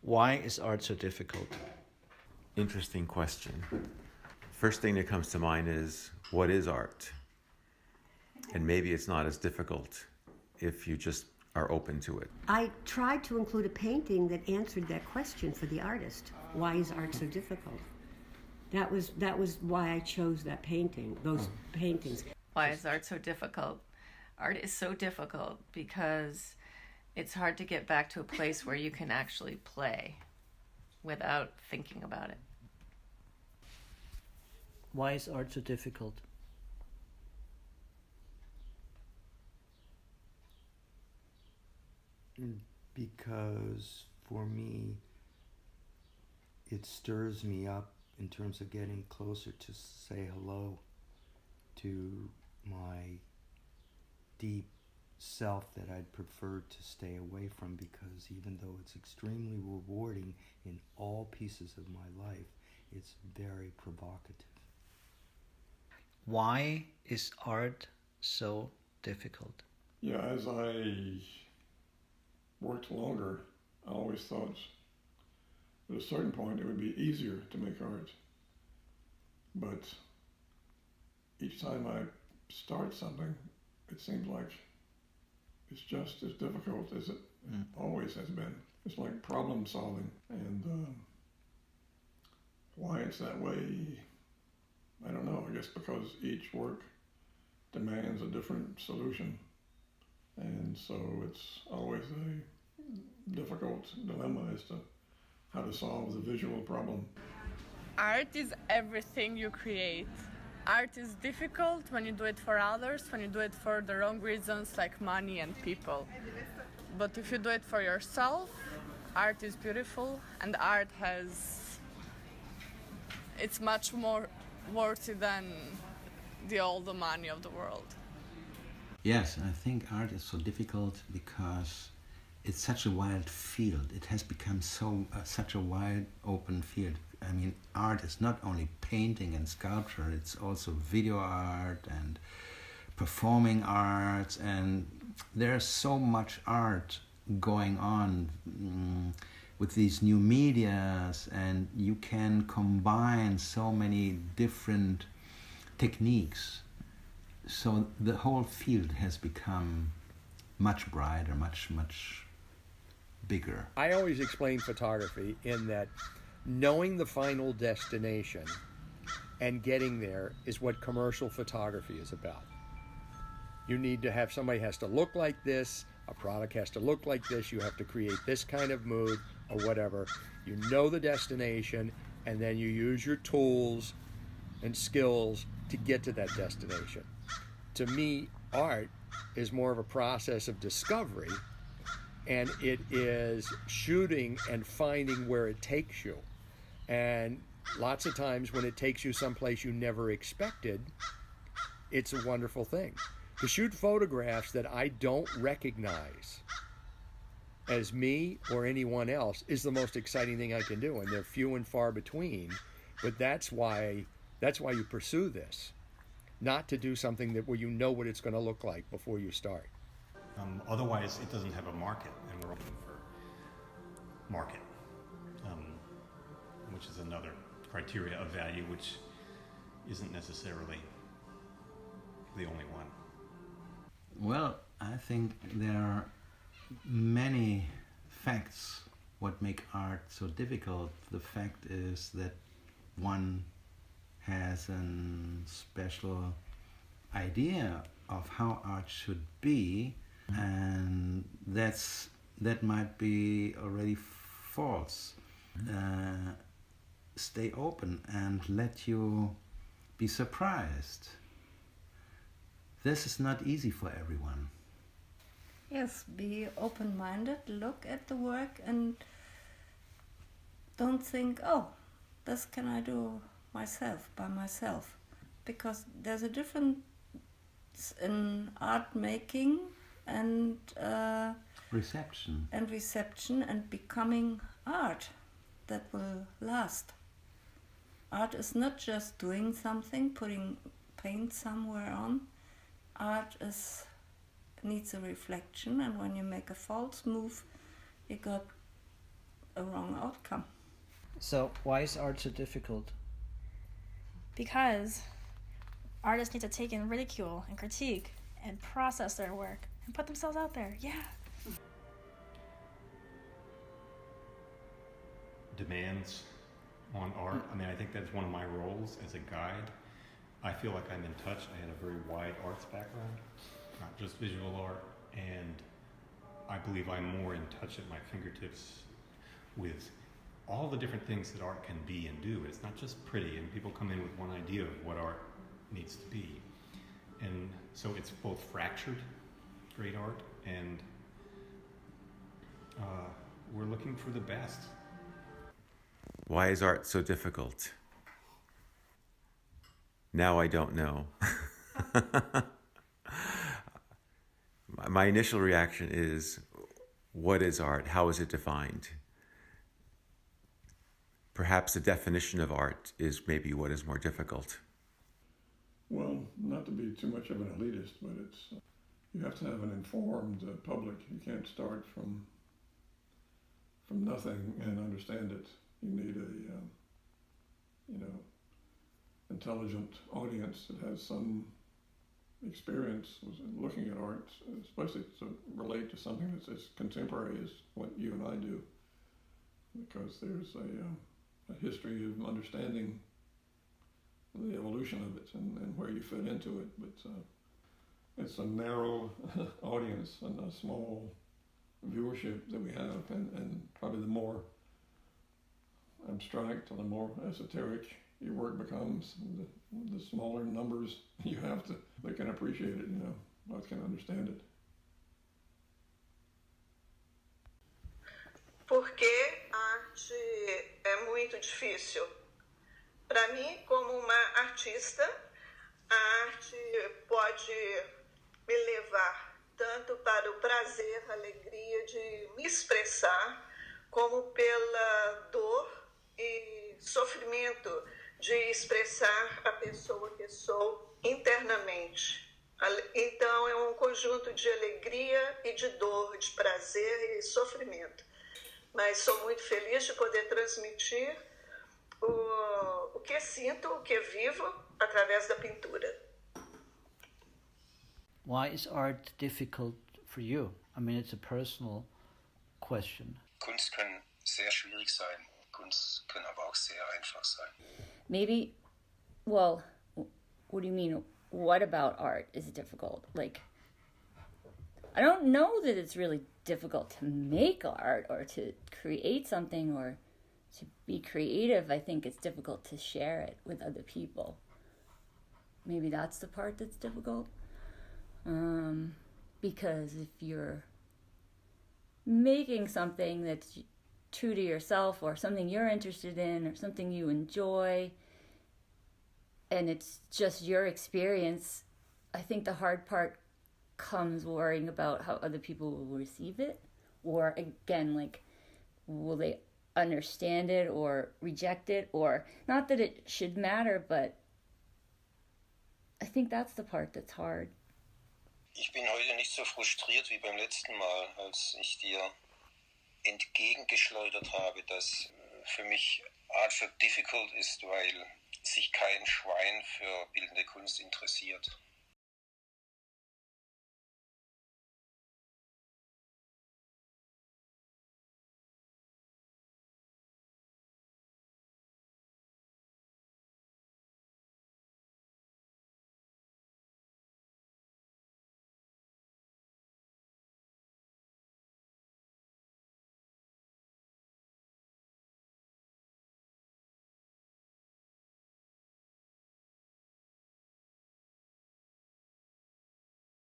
Why is art so difficult? Interesting question. First thing that comes to mind is, what is art? And maybe it's not as difficult if you just are open to it. I tried to include a painting that answered that question for the artist. Why is art so difficult? That was why I chose that painting, those paintings. Why is art so difficult? Art is so difficult because it's hard to get back to a place where you can actually play without thinking about it. Why is art so difficult? Because for me, it stirs me up in terms of getting closer to say hello to my deep self that I'd prefer to stay away from, because even though it's extremely rewarding in all pieces of my life, it's very provocative. Why is art so difficult? Yeah, as I worked longer, I always thought at a certain point it would be easier to make art. But each time I start something, it seems like it's just as difficult as it always has been. It's like problem solving. And why it's that way, I don't know. I guess because each work demands a different solution. And so it's always a difficult dilemma as to how to solve the visual problem. Art is everything you create. Art is difficult when you do it for others, when you do it for the wrong reasons like money and people. But if you do it for yourself, art is beautiful, and art it's much more worthy than all the money of the world. Yes, I think art is so difficult because it's such a wild field. It has become such a wide open field. I mean, art is not only painting and sculpture, it's also video art and performing arts, and there's so much art going on with these new medias, and you can combine so many different techniques. So the whole field has become much brighter, much bigger. I always explain photography in that knowing the final destination and getting there is what commercial photography is about. You need to have, somebody has to look like this, a product has to look like this, you have to create this kind of mood or whatever. You know the destination, and then you use your tools and skills to get to that destination. To me, art is more of a process of discovery, and it is shooting and finding where it takes you. And lots of times when it takes you someplace you never expected, it's a wonderful thing. To shoot photographs that I don't recognize as me or anyone else is the most exciting thing I can do, and they're few and far between. But that's why you pursue this, not to do something where you know what it's going to look like before you start. Otherwise, it doesn't have a market, and we're looking for market, which is another criteria of value, which isn't necessarily the only one. Well, I think there are many facts what make art so difficult. The fact is that one has a special idea of how art should be, and that might be already false. Stay open and let you be surprised. This is not easy for everyone. Yes, be open-minded, look at the work and don't think, oh, this can I do by myself. Because there's a difference in art making and reception and becoming art that will last. Art is not just doing something, putting paint somewhere on. Art needs a reflection, and when you make a false move, you got a wrong outcome. So why is art so difficult? Because artists need to take in ridicule and critique and process their work and put themselves out there. Yeah. Demands on art. I mean, I think that's one of my roles as a guide. I feel like I'm in touch. I had a very wide arts background, not just visual art, and I believe I'm more in touch at my fingertips with all the different things that art can be and do. It's not just pretty, and people come in with one idea of what art needs to be. And so it's both fractured, great art, and we're looking for the best. Why is art so difficult? Now I don't know. My initial reaction is, what is art? How is it defined? Perhaps the definition of art is maybe what is more difficult. Well, not to be too much of an elitist, but it's you have to have an informed public. You can't start from nothing and understand it. You need a intelligent audience that has some experience looking at art, especially to relate to something that's as contemporary as what you and I do, because there's a history of understanding the evolution of it and where you fit into it. But it's a narrow audience and a small viewership that we have, and probably the more abstract or the more esoteric your work becomes, the smaller numbers you have that can appreciate it, that can understand it. Por que arte é muito difícil? Para mim, como uma artista, a arte pode me levar tanto para o prazer, a alegria de me expressar, como pela dor e sofrimento de expressar a pessoa que sou internamente. Então é conjunto de alegria e de dor, de prazer e sofrimento. Mas sou muito feliz de poder transmitir o que sinto, o que vivo através da pintura. Why is art difficult for you? I mean, it's a personal question. Kunst kann sehr schwierig sein. Kunst kann aber auch sehr einfach sein. Maybe, well, what do you mean? What about art is difficult? Like, I don't know that it's really difficult to make art or to create something or to be creative. I think it's difficult to share it with other people. Maybe that's the part that's difficult. Because if you're making something that's true to yourself or something you're interested in or something you enjoy and it's just your experience, I think the hard part comes worrying about how other people will receive it, or again, like, will they understand it or reject it, or not that it should matter, but I think that's the part that's hard. Ich bin heute nicht so frustriert wie beim letzten Mal, als ich dir entgegengeschleudert habe, dass für mich Art so difficult ist, weil sich kein Schwein für bildende Kunst interessiert.